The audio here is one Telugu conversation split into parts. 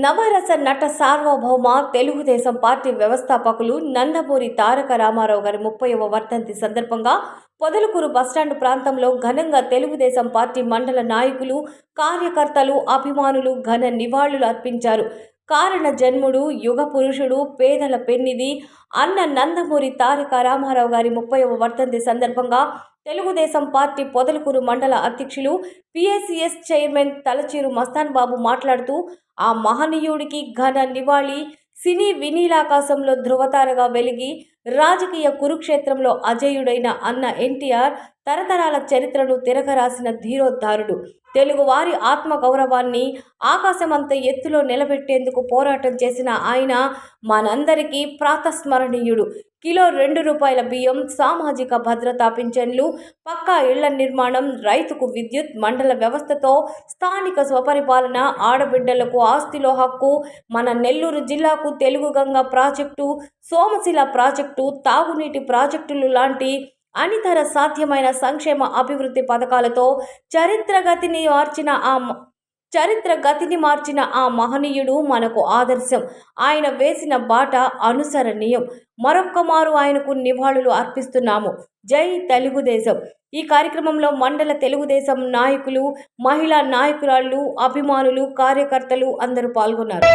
నవరస నట సార్వభౌమ తెలుగుదేశం పార్టీ వ్యవస్థాపకులు నందమూరి తారక రామారావు గారి 30వ వర్ధంతి సందర్భంగా పొదలకూరు బస్టాండ్ ప్రాంతంలో ఘనంగా తెలుగుదేశం పార్టీ మండల నాయకులు, కార్యకర్తలు, అభిమానులు ఘన నివాళులు అర్పించారు. కారణ జన్ముడు, యుగ పురుషుడు, పేదల పెన్నిధి అన్న నందమూరి తారక రామారావు గారి 30వ వర్ధంతి సందర్భంగా తెలుగుదేశం పార్టీ పొదలకూరు మండల అధ్యక్షులు, పిఎస్సిఎస్ చైర్మన్ తలచీరు మస్తాన్ బాబు మాట్లాడుతూ, ఆ మహనీయుడికి ఘన నివాళి. సినీ వినీలాకాశంలో ధృవతారగా వెలిగి రాజకీయ కురుక్షేత్రంలో అజేయుడైన అన్న ఎన్టీఆర్ తరతరాల చరిత్రను తిరగరాసిన ధీరోద్ధారుడు. తెలుగువారి ఆత్మగౌరవాన్ని ఆకాశమంత ఎత్తులో నిలబెట్టేందుకు పోరాటం చేసిన ఆయన మనందరికీ ప్రాతస్మరణీయుడు. కిలో ₹2 బియ్యం, సామాజిక భద్రతా పింఛన్లు, పక్కా ఇళ్ల నిర్మాణం, రైతుకు విద్యుత్, మండల వ్యవస్థతో స్థానిక స్వపరిపాలన, ఆడబిడ్డలకు ఆస్తిలో హక్కు, మన నెల్లూరు జిల్లాకు తెలుగుగంగ ప్రాజెక్టు, సోమశిల ప్రాజెక్టు, తాగునీటి ప్రాజెక్టులు లాంటి అనితర సాధ్యమైన సంక్షేమ అభివృద్ధి పథకాలతో చరిత్ర గతిని మార్చిన ఆ మహనీయుడు మనకు ఆదర్శం. ఆయన వేసిన బాట అనుసరణీయం. మరొక్కమారు ఆయనకు నివాళులు అర్పిస్తున్నాము. జై తెలుగుదేశం. ఈ కార్యక్రమంలో మండల తెలుగుదేశం నాయకులు, మహిళా నాయకురాళ్లు, అభిమానులు, కార్యకర్తలు అందరూ పాల్గొన్నారు.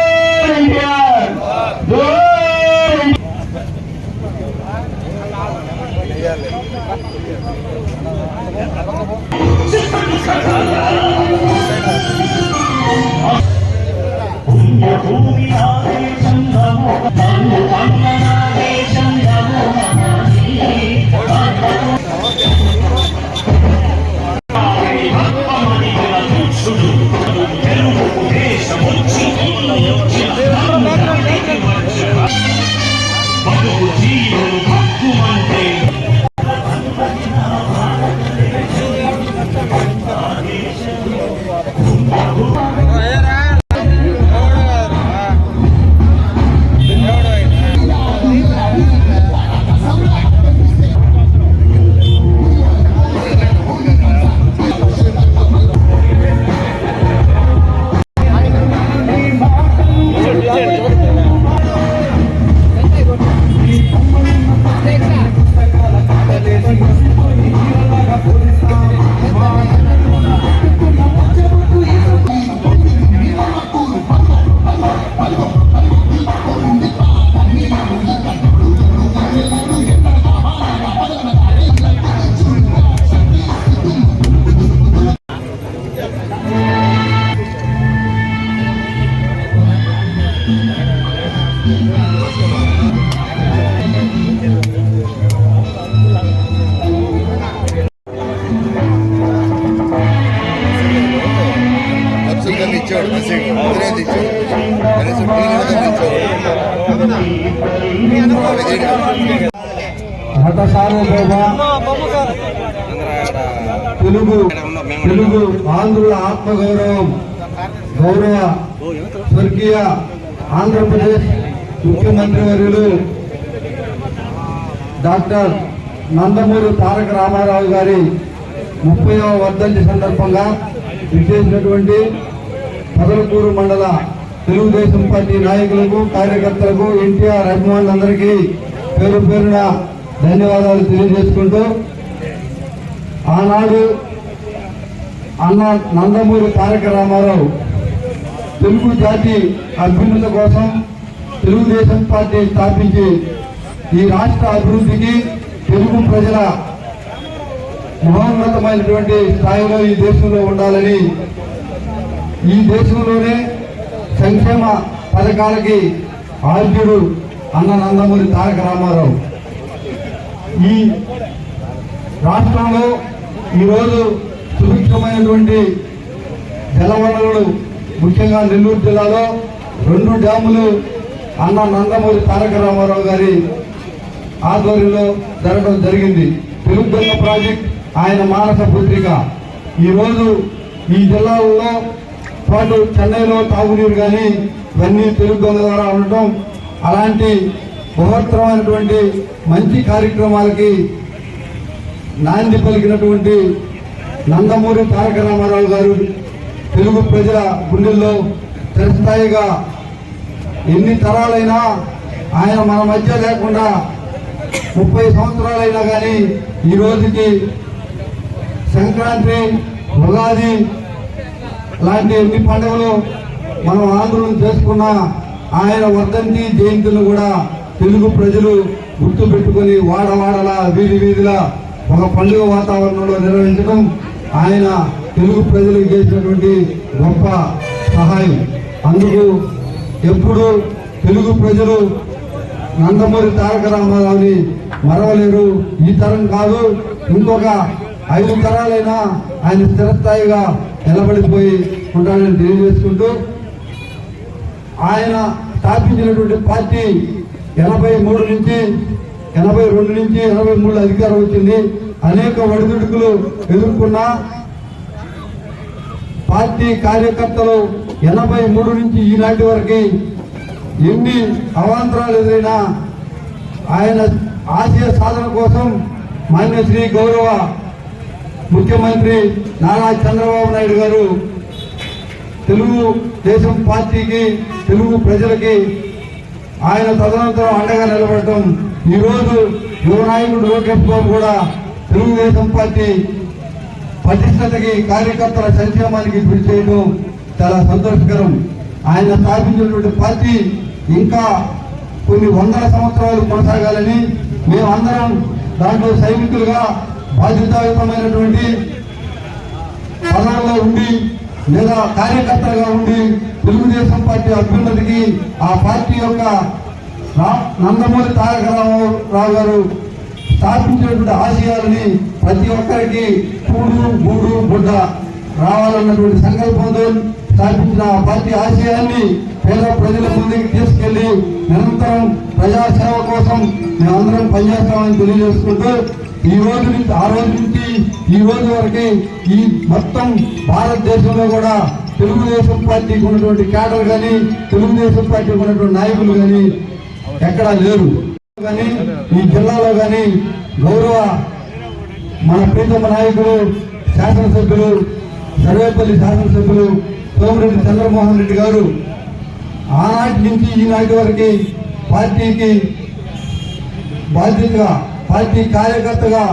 నట సార్వభౌమ తెలుగు ఆంధ్రుల ఆత్మగౌరవం, గౌరవ స్వర్గీయ ఆంధ్రప్రదేశ్ ముఖ్యమంత్రి వర్యులు డాక్టర్ నందమూరి తారక రామారావు గారి 30వ వర్ధంతి సందర్భంగా విచ్చేసినటువంటి పొదలకూరు మండల తెలుగుదేశం పార్టీ నాయకులకు, కార్యకర్తలకు, ఎన్టీఆర్ అభిమానులందరికీ పేరు పేరున ధన్యవాదాలు తెలియజేసుకుంటూ, ఆనాడు అన్న నందమూరి తారక రామారావు తెలుగు జాతి అభ్యున్నతి కోసం తెలుగుదేశం పార్టీ స్థాపించి ఈ రాష్ట్ర అభివృద్ధికి, తెలుగు ప్రజల మహోన్నతమైనటువంటి స్థాయిలో ఈ దేశంలో ఉండాలని, ఈ దేశంలోనే సంక్షేమ పథకాలకి ఆద్యుడు అన్న నందమూరి తారక రామారావు. ఈ రాష్ట్రంలో ఈరోజు సుభిక్షమైనటువంటి జలవనరులు, ముఖ్యంగా నెల్లూరు జిల్లాలో 2 డ్యాములు అన్న నందమూరి తారక రామారావు గారి ఆధ్వర్యంలో జరగడం జరిగింది. తెలుగుగంగ ప్రాజెక్ట్ ఆయన మానస పుత్రిక. ఈరోజు ఈ జిల్లాలో పాటు చెన్నైలో తాగునీరు కానీ ఇవన్నీ తెలుగుగంగ ద్వారా ఉండటం, అలాంటి బృహత్తరమైనటువంటి మంచి కార్యక్రమాలకి నాంది పలికినటువంటి నందమూరి తారక రామారావు గారు తెలుగు ప్రజల గుండెల్లో చిరస్థాయిగా ఎన్ని తరాలైనా ఆయన మన మధ్య లేకుండా 30 సంవత్సరాలైనా కానీ ఈ రోజుకి సంక్రాంతి, ఉగాది లాంటి ఎన్ని పండుగలు మనం ఆందోళన చేసుకున్న ఆయన వర్ధంతి జయంతులు కూడా తెలుగు ప్రజలు గుర్తు పెట్టుకొని వాడవాడలా వీధి వీధిలా ఒక పండుగ వాతావరణంలో నిర్వహించడం ఆయన తెలుగు ప్రజలకు చేసినటువంటి గొప్ప సహాయం. అందుకు ఎప్పుడు తెలుగు ప్రజలు నందమూరి తారక రామారావుని మరవలేరు. ఈ తరం కాదు, ఇంకొక 5 తరాలైనా ఆయన స్థిరస్థాయిగా నిలబడిపోయి ఉంటాడని తెలియజేసుకుంటూ, ఆయన స్థాపించినటువంటి పార్టీ 82 నుంచి 83 అధికారం వచ్చింది. అనేక ఒడిదుడుకులు ఎదుర్కొన్న పార్టీ కార్యకర్తలు 83 నుంచి ఈనాటి వరకు ఎన్ని అవాంతరాలు ఎదురైనా ఆయన ఆశయ సాధన కోసం మాన్య శ్రీ గౌరవ ముఖ్యమంత్రి నారా చంద్రబాబు నాయుడు గారు తెలుగు దేశం పార్టీకి, తెలుగు ప్రజలకి ఆయన తదనంతరం అండగా నిలబడటం, ఈరోజు యువ నాయకుడు లోకేష్ బాబు కూడా తెలుగుదేశం పార్టీ పటిష్టతకి, కార్యకర్తల సంక్షేమానికి కృషి చేయడం చాలా సంతోషకరం. ఆయన స్థాపించినటువంటి పార్టీ ఇంకా కొన్ని వందల సంవత్సరాలు కొనసాగాలని, మేమందరం దాంట్లో సైనికులుగా బాధ్యతాయుతమైనటువంటి పదవుల్లో ఉండి లేదా కార్యకర్తలుగా ఉండి తెలుగుదేశం పార్టీ అభ్యున్నతికి, ఆ పార్టీ యొక్క నందమూరి తారక రామారావు గారు స్థాపించినటువంటి ఆశయాలని ప్రతి ఒక్కరికి కూడు గూడు గుడ్డ రావాలన్నటువంటి సంకల్పంతో స్థాపించిన ఆ పార్టీ ఆశయాన్ని పేద ప్రజల ముందుకు తీసుకెళ్లి నిరంతరం ప్రజాసేవ కోసం మేమందరం పనిచేస్తామని తెలియజేసుకుంటూ, ఈ రోజు నుంచి ఆ రోజు నుంచి ఈ రోజు వరకు ఈ మొత్తం భారతదేశంలో కూడా తెలుగుదేశం పార్టీకి ఉన్నటువంటి క్యాడర్ కానీ, తెలుగుదేశం పార్టీకి ఉన్నటువంటి నాయకులు కానీ ఎక్కడా లేరు. కానీ ఈ జిల్లాలో కానీ గౌరవ మన ప్రీతమ నాయకులు, శాసనసభ్యులు, సర్వేపల్లి శాసనసభ్యులు సోమిరెడ్డి చంద్రమోహన్ రెడ్డి గారు ఆనాటి నుంచి ఈనాటి వరకు పార్టీకి బాధ్యతగా, పార్టీ కార్యకర్తగా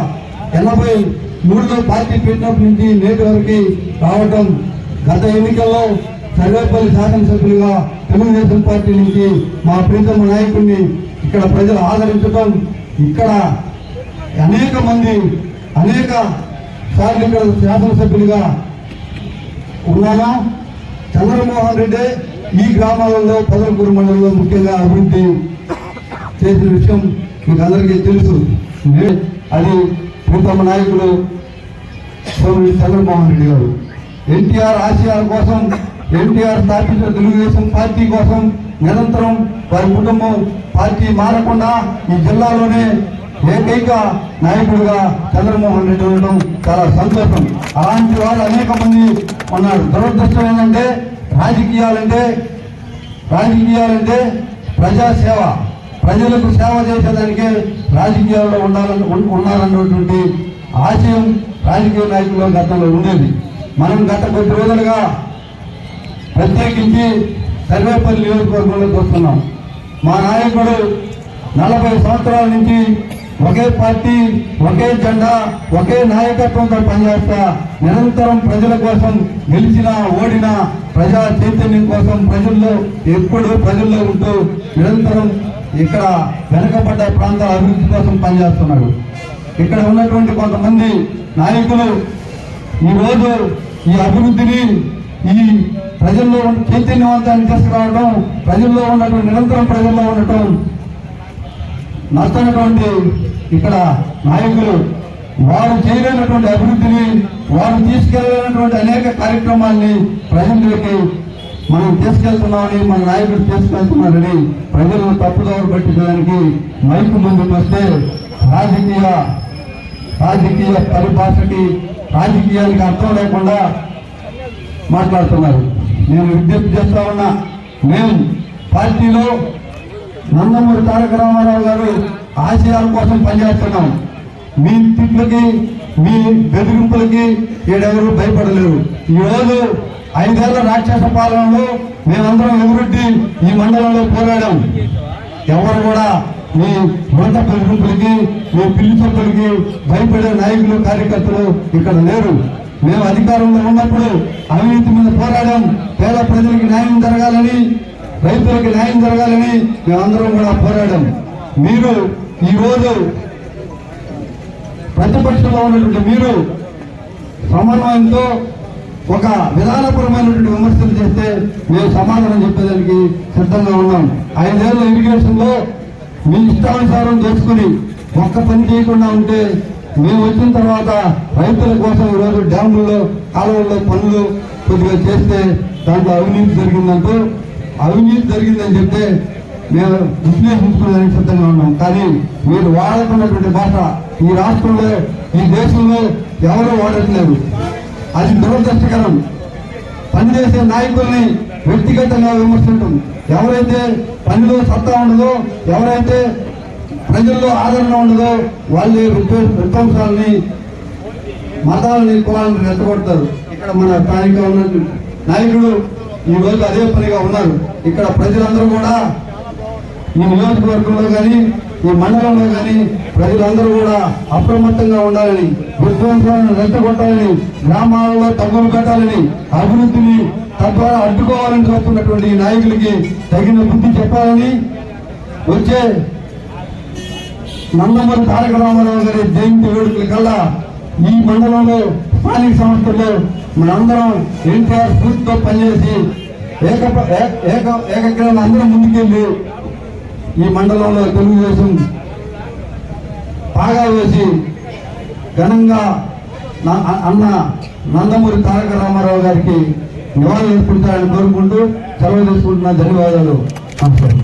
83లో పార్టీ పెట్టినప్పటి నుంచి నేటి వరకు రావటం, గత ఎన్నికల్లో సర్వేపల్లి శాసనసభ్యులుగా తెలుగుదేశం పార్టీ నుంచి మా ప్రీతమ నాయకుడిని ఇక్కడ ప్రజలు ఆదరించడం, ఇక్కడ అనేక మంది అనేక సార్లు ఇక్కడ శాసనసభ్యులుగా ఉన్నాను. చంద్రమోహన్ రెడ్డి ఈ గ్రామాలలో పొదలకూరు మండలంలో ముఖ్యంగా అభివృద్ధి చేసిన విషయం మీకు అందరికీ తెలుసు. అది ప్రీతమ నాయకులు చంద్రమోహన్ రెడ్డి గారు ఎన్టీఆర్ ఆశయాల కోసం, ఎన్టీఆర్ స్థాపించిన తెలుగుదేశం పార్టీ కోసం నిరంతరం వారి కుటుంబం పార్టీ మారకుండా ఈ జిల్లాలోనే ఏకైక నాయకుడిగా చంద్రమోహన్ రెడ్డి ఉండడం చాలా సంతోషం. అలాంటి వాళ్ళు అనేక మంది ఉన్నారు. దురదృష్టం ఏంటంటే రాజకీయాలంటే ప్రజాసేవ, ప్రజలకు సేవ చేసేదానికే రాజకీయాల్లో ఉన్నారన్నటువంటి ఆశయం రాజకీయ నాయకుల గతంలో ఉండేది. మనం గత కొద్ది రోజులుగా ప్రత్యేకించి సర్వేపల్లి నియోజకవర్గంలోకి వస్తున్నాం. మా నాయకుడు 40 సంవత్సరాల నుంచి ఒకే పార్టీ, ఒకే జెండా, ఒకే నాయకత్వంతో పనిచేస్తా నిరంతరం ప్రజల కోసం, గెలిచినా ఓడినా ప్రజా చైతన్యం కోసం ఎప్పుడు ప్రజల్లో ఉంటూ నిరంతరం ఇక్కడ వెనుకబడ్డ ప్రాంతాల అభివృద్ధి కోసం పనిచేస్తున్నారు. ఇక్కడ ఉన్నటువంటి కొంతమంది నాయకులు ఈరోజు ఈ అభివృద్ధిని, ఈ ప్రజల్లో చైతన్యవంతాన్ని తీసుకురావడం, ప్రజల్లో ఉన్నటువంటి నిరంతరం ప్రజల్లో ఉండటం నష్టమైనటువంటి ఇక్కడ నాయకులు వారు చేయలేనటువంటి అభివృద్ధిని, వారు తీసుకెళ్లేనటువంటి అనేక కార్యక్రమాల్ని ప్రజల్లోకి మనం తీసుకెళ్తున్నామని, మన నాయకుడు తీసుకెళ్తున్నారని ప్రజలను తప్పుదోవ పట్టించడానికి మైకు ముందుకు వస్తే రాజకీయ పరిభాషకి, రాజకీయానికి అర్థం లేకుండా మాట్లాడుతున్నారు. నేను విజ్ఞప్తి చేస్తా ఉన్నా, మేము పార్టీలో నందమూరి తారక రామారావు గారు ఆశయాల కోసం పనిచేస్తున్నాం. మీ తిట్లకి, మీ బెదిరింపులకి ఈడెవరు భయపడలేరు. ఈరోజు 5 ఏళ్ల రాక్షస పాలనలో మేమందరం ఎదురొడ్డి ఈ మండలంలో పోరాడాం. ఎవరు కూడా మీ మంట పెరుగుతులకి మీ పిల్లి చొప్పులకి భయపడే నాయకులు కార్యకర్తలు ఇక్కడ లేరు. మేము అధికారంలో ఉన్నప్పుడు అవినీతి మీద పోరాడాం. పేద ప్రజలకి న్యాయం జరగాలని, రైతులకి న్యాయం జరగాలని మేమందరం కూడా పోరాడాం. మీరు ఈరోజు ప్రతిపక్షంలో ఉన్నటువంటి మీరు సమన్వయంతో ఒక విధానపరమైనటువంటి విమర్శలు చేస్తే మేము సమాధానం చెప్పేదానికి సిద్ధంగా ఉన్నాం. 5 ఏళ్ల ఇరిగేషన్లో మీ ఇష్టానుసారం చేసుకుని ఒక్క పని చేయకుండా ఉంటే మేము వచ్చిన తర్వాత రైతుల కోసం ఈరోజు డ్యాముల్లో కాలువల్లో పనులు కొద్దిగా చేస్తే దాంట్లో అవినీతి జరిగిందంటూ అవినీతి జరిగిందని చెప్తే మేము విశ్లేషించుకోవడానికి సిద్ధంగా ఉన్నాం. కానీ మీరు వాడుతున్నటువంటి భాష ఈ రాష్ట్రంలో ఈ దేశంలో ఎవరూ వాడట్లేదు. అది దురదృష్టకరం. పనిచేసే నాయకుల్ని వ్యక్తిగతంగా విమర్శించడం, ఎవరైతే పనిలో సత్తా ఉండదో, ఎవరైతే ప్రజల్లో ఆదరణ ఉండదో వాళ్ళే విధ్వంసాలని, మతాలని, కులాలను రెచ్చగొడతారు. ఇక్కడ మన స్థానిక ఉన్న నాయకుడు ఈ రోజు అదే పనిగా ఉన్నారు. ఇక్కడ ప్రజలందరూ కూడా ఈ నియోజకవర్గంలో కానీ ఈ మండలంలో కానీ ప్రజలందరూ కూడా అప్రమత్తంగా ఉండాలని, విధ్వంసాలను రెచ్చగొట్టాలని, గ్రామాలలో తగ్గులు కట్టాలని, అభివృద్ధిని తద్వారా అడ్డుకోవాలని చూస్తున్నటువంటి ఈ నాయకులకి తగిన బుద్ధి చెప్పాలని, వచ్చే నందమూరి తారక రామారావు గారి జయంతి వేడుకల కల్లా ఈ మండలంలో స్థానిక సంస్థల్లో మనందరం ఎన్టీఆర్ స్ఫూర్తితో పనిచేసి ఏకగ్రహం అందరం ముందుకెళ్ళి ఈ మండలంలో తెలుగుదేశం బాగా వేసి ఘనంగా అన్న నందమూరి తారక రామారావు గారికి నివాళులు అర్పించాలని కోరుకుంటూ సెలవు తీసుకుంటున్న ధన్యవాదాలు. నమస్కారం.